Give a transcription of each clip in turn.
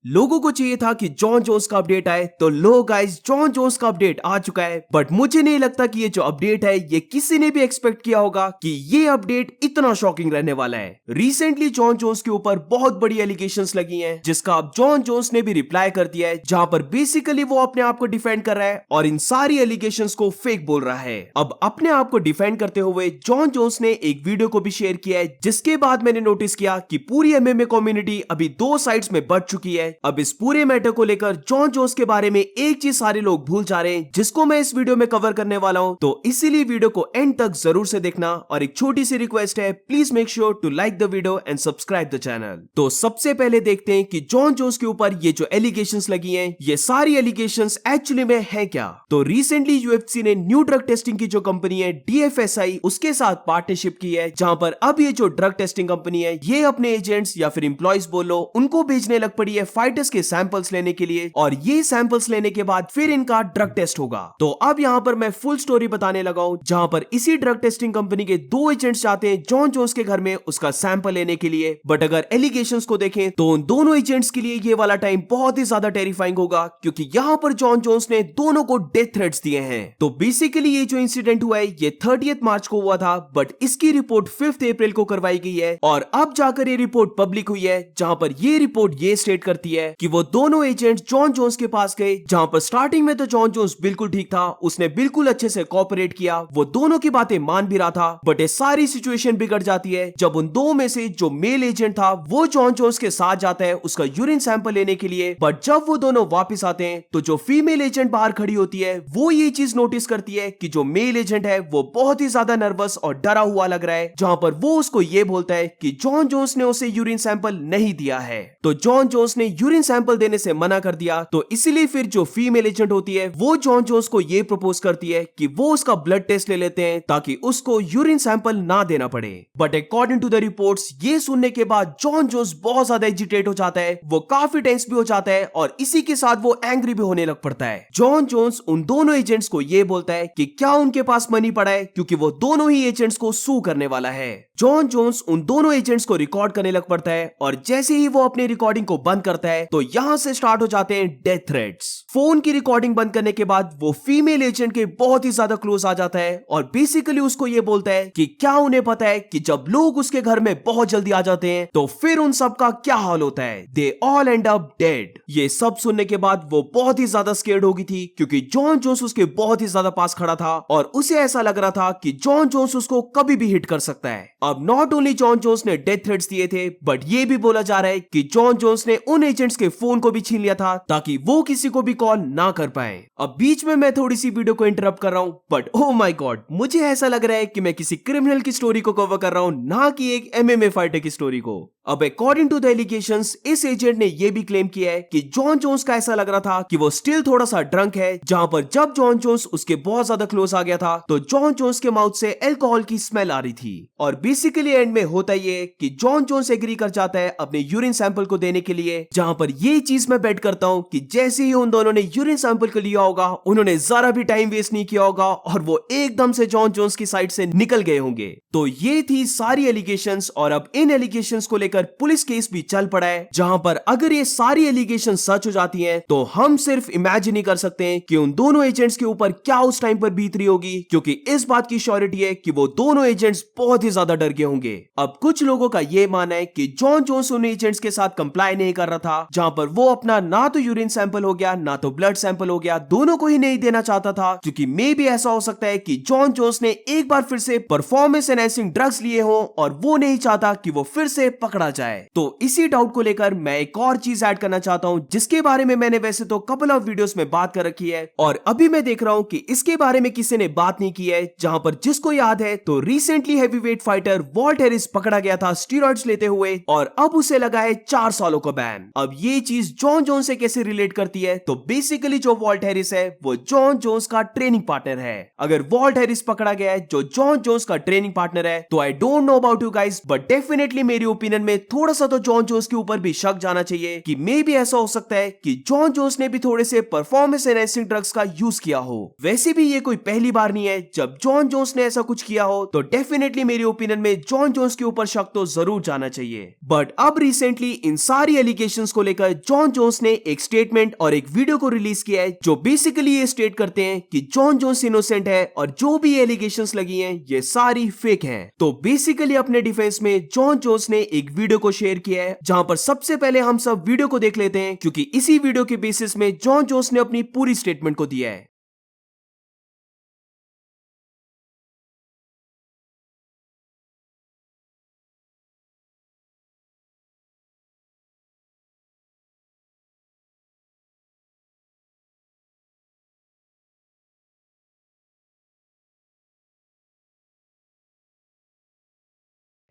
लोगों को चाहिए था कि जॉन जोन्स का अपडेट आए, तो लो गाइस, जॉन जोन्स का अपडेट आ चुका है। बट मुझे नहीं लगता कि ये जो अपडेट है ये किसी ने भी एक्सपेक्ट किया होगा कि ये अपडेट इतना शॉकिंग रहने वाला है। रिसेंटली जॉन जोन्स के ऊपर बहुत बड़ी एलिगेशंस लगी हैं, जिसका अब जॉन जोन्स ने भी रिप्लाई कर दिया है, जहां पर बेसिकली वो अपने आप को डिफेंड कर रहा है और इन सारी एलिगेशंस को फेक बोल रहा है। अब अपने आप को डिफेंड करते हुए जॉन जोन्स ने एक वीडियो को भी शेयर किया है, जिसके बाद मैंने नोटिस किया कि पूरी एमएमए कम्युनिटी अभी दो साइड्स में बट चुकी है। अब इस पूरे मैटर को लेकर जॉन जोन्स के बारे में एक चीज सारे लोग भूल जा रहे हैं, जिसको मैं इस वीडियो में कवर करने वाला हूं, तो इसीलिए वीडियो को एंड तक जरूर से देखना। और एक छोटी सी रिक्वेस्ट है, please make sure to like the video and subscribe the channel. तो सबसे पहले देखते हैं कि जॉन जोन्स के ऊपर ये जो एलिगेशंस लगी हैं, ये सारी एलिगेशंस एक्चुअली में है क्या। तो रिसेंटली यूएफसी ने न्यू ड्रग टेस्टिंग की जो कंपनी है DFSI, उसके साथ पार्टनरशिप की है, जहां पर अब ये जो ड्रग टेस्टिंग कंपनी है ये अपने एजेंट्स या फिर एम्प्लॉइज बोलो, उनको भेजने लग पड़ी है फाइटर्स के सैंपल्स लेने के लिए, और ये सैंपल्स लेने के बाद फिर इनका ड्रग टेस्ट होगा। तो अब यहाँ पर मैं फुल स्टोरी बताने लगा हूं, जहां पर इसी ड्रग टेस्टिंग कंपनी के दो एजेंट्स जाते हैं जॉन जोन्स के घर में उसका सैंपल लेने के लिए। बट अगर एलिगेशंस को देखें तो उन दोनों एजेंट्स के लिए ये वाला टाइम बहुत ही ज्यादा टेरिफाइंग होगा, क्योंकि यहाँ पर जॉन जोन्स ने दोनों को डेथ थ्रेट्स दिए हैं। तो बेसिकली ये जो इंसिडेंट हुआ है ये 30 मार्च को हुआ था, बट इसकी रिपोर्ट 5 अप्रैल को करवाई गई है, और अब जाकर ये रिपोर्ट पब्लिक हुई है, जहां पर ये रिपोर्ट ये स्टेट करती है कि वो दोनों एजेंट जॉन जोन्स के पास गए, जहां पर स्टार्टिंग में तो जॉन जोन्स बिल्कुल ठीक था, उसने बिल्कुल अच्छे से कोऑपरेट किया, वो दोनों की बातें मान भी रहा था। बट ये सारी सिचुएशन बिगड़ जाती है जब उन दो में से जो मेल एजेंट था वो जॉन जोन्स के साथ जाता है उसका यूरिन सैंपल लेने के लिए। बट जब वो दोनों वापस आते हैं तो जो फीमेल एजेंट बाहर खड़ी होती है वो ये चीज नोटिस करती है कि जो मेल एजेंट है वो बहुत ही ज्यादा नर्वस और डरा हुआ लग रहा है, जहां पर वो उसको ये बोलता है कि जॉन जोन्स ने उसे यूरिन सैंपल नहीं दिया है। तो जॉन जोन्स ने यूरिन सैंपल देने से मना कर दिया, तो इसीलिए फिर जो फीमेल एजेंट होती है वो जॉन जोन्स को ये प्रपोज करती है कि वो उसका ब्लड टेस्ट ले लेते हैं ताकि उसको यूरिन सैंपल ना देना पड़े। But according to the reports, ये सुनने के बाद जॉन जोन्स बहुत ज्यादा एजिटेट हो जाता है, वो काफी टेंस भी हो जाता है और इसी के साथ वो एंग्री भी होने लग पड़ता है। जॉन जोन्स उन दोनों एजेंट्स को ये बोलता है कि क्या उनके पास मनी पड़ा है, क्योंकि वो दोनों ही एजेंट्स को सू करने वाला है। जॉन जोन्स उन दोनों एजेंट्स को रिकॉर्ड करने लग पड़ता है, और जैसे ही वो अपनी रिकॉर्डिंग को बंद करता है तो यहां से स्टार्ट हो जाते हैं डेथ थ्रेट्स। फोन की रिकॉर्डिंग बंद करने के बाद वो फीमेल एजेंट के बहुत ही ज्यादा क्लोज आ जाता है और बेसिकली उसको ये बोलता है कि क्या उन्हें पता है कि जब लोग उसके घर में बहुत जल्दी आ जाते हैं तो फिर उन सब का क्या हाल होता है, they all and up dead. ये सब सुनने के बाद वो बहुत ही ज्यादा स्केर्ड हो गई थी, क्योंकि जॉन जोन्स उसके बहुत ही ज्यादा पास खड़ा था और उसे ऐसा लग रहा था कि जॉन जोन्स उसको कभी भी हिट कर सकता है। अब नॉट ओनली जॉन जोन्स ने डेथ थ्रेट्स दिए थे, बट ये भी बोला जा रहा है कि जॉन जोन्स ने उन एजेंट्स के फोन को भी छीन लिया था ताकि वो किसी को भी कॉल ना कर पाए। अब बीच में मैं थोड़ी सी वीडियो को इंटरप्ट कर रहा हूं, बट ओ माय गॉड, मुझे ऐसा लग रहा है कि मैं किसी क्रिमिनल की स्टोरी को कवर कर रहा हूं, ना कि एक एमएमए फाइटर की स्टोरी को। अब अकॉर्डिंग टू द एलिगेशंस, इस एजेंट ने यह भी क्लेम किया है कि जॉन जोन्स का ऐसा लग रहा था कि वो स्टिल थोड़ा सा ड्रंक है, जहां पर जब जॉन जोन्स उसके बहुत ज्यादा क्लोज आ गया था तो जॉन जोन्स के माउथ से अल्कोहल की स्मेल आ रही थी। और बेसिकली एंड में होता ये कि जॉन जोन्स एग्री कर जाता है अपने यूरिन सैंपल को देने के लिए, जहां पर ये चीज मैं बेट करता हूं कि जैसे ही उन दोनों ने यूरिन सैंपल को लिया होगा, उन्होंने जरा भी टाइम वेस्ट नहीं किया होगा और वो एकदम से जॉन जोन्स की साइड से निकल गए होंगे। तो ये थी सारी एलिगेशंस, और अब इन एलिगेशंस को लेकर पुलिस केस भी चल पड़ा है, जहां पर अगर ये सारी एलिगेशन सच हो जाती हैं तो हम सिर्फ इमेजिन ही कर सकते हैं कि उन दोनों एजेंट्स के ऊपर क्या उस टाइम पर बीत रही होगी, क्योंकि इस बात की श्योरिटी है कि वो दोनों एजेंट्स बहुत ही ज्यादा डर गए होंगे। अब कुछ लोगों का ये मानना है कि जॉन जोन्स उन एजेंट्स के साथ कंप्लाई नहीं कर रहा था, जहां पर वो अपना ना तो यूरिन सैंपल हो गया ना तो ब्लड सैंपल हो गया, दोनों को ही नहीं देना चाहता था, क्योंकि मे भी ऐसा हो सकता है कि जॉन जोन्स ने एक बार फिर से परफॉर्मेंस एनहांसिंग ड्रग्स लिए हो और वो नहीं चाहता कि वो फिर से पकड़ा जाए। तो इसी डाउट को लेकर मैं एक और चीज ऐड करना चाहता हूं, जिसके बारे में मैंने वैसे तो कपल ऑफ वीडियोस में बात कर रखी है, और अभी मैं देख रहा हूं कि इसके बारे में किसी ने बात नहीं की है। जहां पर जिसको याद है तो recently heavyweight fighter Walt Harris पकड़ा गया था स्टीरॉइड्स लेते हुए, और अब उसे लगा है 4 सालों का बैन। अब ये चीज जॉन जोन्स से कैसे रिलेट करती है, तो बेसिकली जो वॉल्ट हैरिस है वो जॉन जोन्स का ट्रेनिंग पार्टनर है। अगर वॉल्ट हैरिस पकड़ा गया है जो जॉन जोन्स का ट्रेनिंग पार्टनर है, तो I don't know about you guys, but definitely मेरी ओपिनियन में थोड़ा सा तो जॉन जोन्स के ऊपर भी शक जाना चाहिए कि मे भी ऐसा हो सकता है कि जॉन जोन्स ने भी थोड़े से परफॉर्मेंस एनहांसिंग ड्रग्स का यूज किया हो। वैसे भी ये कोई पहली बार नहीं है जब जॉन जोन्स ने ऐसा कुछ किया हो, तो डेफिनेटली मेरी ओपिनियन में जॉन जोन्स के ऊपर शक तो जरूर जाना चाहिए। बट अब रिसेंटली इन सारी एलिगेशंस को लेकर जॉन जोन्स ने एक स्टेटमेंट और एक वीडियो को रिलीज किया है जो बेसिकली ये स्टेट करते हैं कि जॉन जोन्स इनोसेंट है और जो भी एलिगेशंस लगी हैं ये सारी फेक हैं। तो बेसिकली अपने डिफेंस में जॉन जोन्स ने एक वीडियो को शेयर किया है जहां पर सबसे पहले हम सब वीडियो को देख लेते हैं क्योंकि इसी वीडियो के बेसिस में जॉन जोन्स ने अपनी पूरी स्टेटमेंट को दिया है।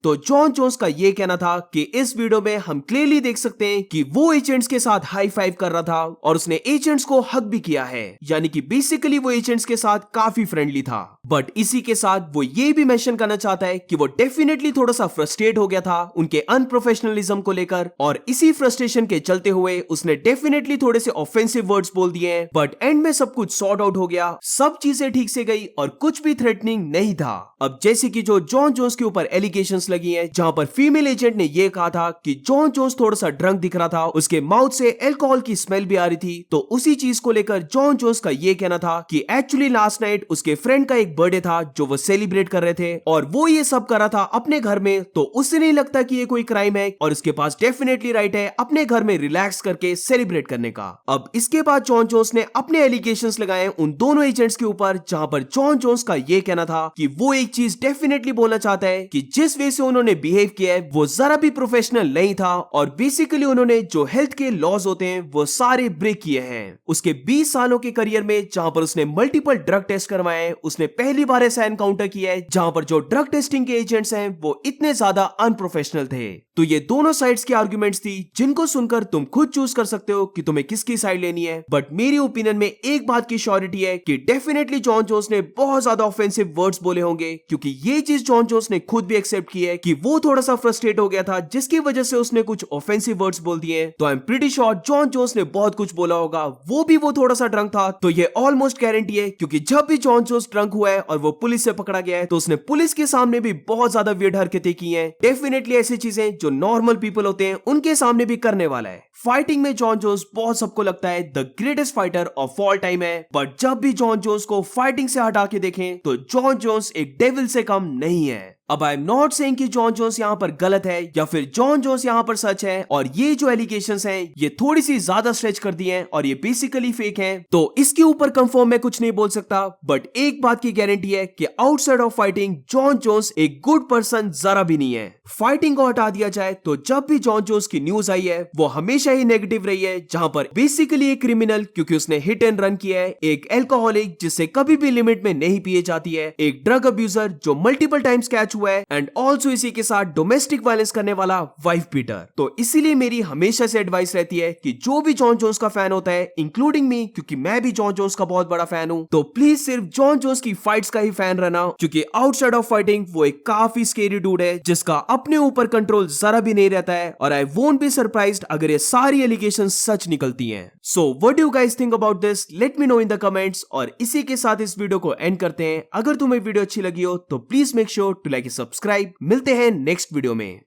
तो जॉन जोन्स का ये कहना था कि इस वीडियो में हम क्लियरली देख सकते हैं कि वो एजेंट्स के साथ हाई फाइव कर रहा था और उसने एजेंट्स को हक भी किया है, यानी कि बेसिकली वो एजेंट्स के साथ काफी फ्रेंडली था। बट इसी के साथ वो ये भी मेंशन करना चाहता है कि वो डेफिनेटली थोड़ा सा फ्रस्ट्रेट हो गया था उनके अनप्रोफेशनलिज्म को लेकर और इसी फ्रस्ट्रेशन के चलते हुए उसने डेफिनेटली थोड़े से ऑफेंसिव वर्ड्स बोल दिए हैं। बट एंड में सब कुछ सॉर्ट आउट हो गया, सब चीजें ठीक से गई और कुछ भी थ्रेटनिंग नहीं था। अब जैसे कि जो जॉन जोन्स के ऊपर एलिगेशंस लगी हैं जहां पर फीमेल एजेंट ने यह कहा था कि जॉन जोन्स थोड़ा सा ड्रंक दिख रहा था, उसके माउथ से अल्कोहल की स्मेल भी आ रही थी। तो उसी चीज को लेकर जॉन जोन्स का यह कहना था कि एक्चुअली लास्ट नाइट उसके फ्रेंड का एक बर्थडे था जो वो सेलिब्रेट कर रहे थे और वो ये सब कर रहा था अपने घर में, तो उससे नहीं लगता कि ये कोई क्राइम है और उसके पास डेफिनेटली राइट है अपने घर में रिलैक्स करके सेलिब्रेट करने का। अब इसके बाद जॉन जोन्स ने अपने एलिगेशंस लगाए उन दोनों एजेंट्स के ऊपर जहां पर जॉन जोन्स का यह कहना था कि वो एक चीज डेफिनेटली बोलना चाहता है कि जिस वे से उन्होंने बिहेव किया है वो जरा भी प्रोफेशनल नहीं था और बेसिकली उन्होंने जो हेल्थ के लॉज होते हैं वो सारे ब्रेक किए हैं। उसके 20 सालों के करियर में जहां पर उसने मल्टीपल ड्रग टेस्ट करवाए हैं, उसने पहली बार ऐसा एनकाउंटर किया है जहां पर जो ड्रग टेस्टिंग के एजेंट्स हैं वो इतने ज्यादा अनप्रोफेशनल थे। तो ये दोनों साइड्स की आर्गुमेंट्स थी जिनको सुनकर तुम खुद चूज कर सकते हो कि तुम्हें किसकी साइड लेनी है। बट मेरी ओपिनियन में एक बात की श्योरिटी है कि डेफिनेटली जॉन जोन्स ने बहुत ज्यादा ऑफेंसिव वर्ड्स बोले होंगे क्योंकि ये चीज जॉन जोन्स ने खुद भी एक्सेप्ट की है कि वो थोड़ा सा फ्रस्ट्रेट हो गया था जिसकी वजह से उसने कुछ ऑफेंसिव वर्ड्स बोल दिए। तो I am pretty sure John Jones ने बहुत कुछ बोला होगा, वो थोड़ा सा ड्रंक था। तो ये ऑलमोस्ट गारंटी है क्योंकि जब भी जॉन जोन्स ड्रंक हुआ है और वो पुलिस से पकड़ा गया है तो उसने पुलिस के सामने भी बहुत ज्यादा वियर्ड हरकतें की हैं। डेफिनेटली ऐसी चीजें जो नॉर्मल पीपल होते हैं उनके सामने भी करने वाला है। फाइटिंग में जॉन जोन्स बहुत सबको लगता है the greatest fighter of all time है, बट जब भी जॉन जोन्स को फाइटिंग से हटा के देखें तो जॉन जोन्स एक डेविल से कम नहीं है। अब आई एम नॉट सेइंग कि जॉन जोन्स यहाँ पर गलत है या फिर जॉन जोन्स यहाँ पर सच है और ये जो एलिगेशंस हैं ये थोड़ी सी ज्यादा स्ट्रेच कर दी हैं और ये बेसिकली फेक हैं, तो इसके ऊपर कंफर्म मैं कुछ नहीं बोल सकता। बट एक बात की गारंटी है कि outside of fighting Jon Jones एक गुड पर्सन जरा भी नहीं है। फाइटिंग को हटा दिया जाए तो जब भी जॉन जोन्स की न्यूज आई है वो हमेशा ही नेगेटिव रही है, जहां पर बेसिकली एक क्रिमिनल क्योंकि उसने हिट एंड रन किया है, एक एल्कोहलिक जिससे कभी भी लिमिट में नहीं पिए जाती है, एक ड्रग अब्यूजर जो मल्टीपल टाइम्स कैच हुआ है एंड ऑल्सो इसी के साथ डोमेस्टिक वायलेंस करने वाला वाइफ बीटर। तो इसीलिए मेरी हमेशा से एडवाइस रहती है कि जो भी जॉन जोन्स का फैन होता है इंक्लूडिंग मी, क्योंकि मैं भी जॉन जोन्स का बहुत बड़ा फैन हूं, तो प्लीज सिर्फ जॉन जोन्स की फाइट्स का ही फैन रहना क्योंकि आउटसाइड ऑफ फाइटिंग वो एक काफी स्केरी डूड है जिसका अपने ऊपर कंट्रोल जरा भी नहीं रहता है और आई वोंट बी सरप्राइज्ड अगर ये सारी एलिगेशन सच निकलती हैं। So what do you guys think about this, let me know in the comments. और इसी के साथ इस वीडियो को एंड करते हैं। अगर तुम्हें वीडियो अच्छी लगी हो तो please make sure to like and subscribe. मिलते हैं नेक्स्ट वीडियो में।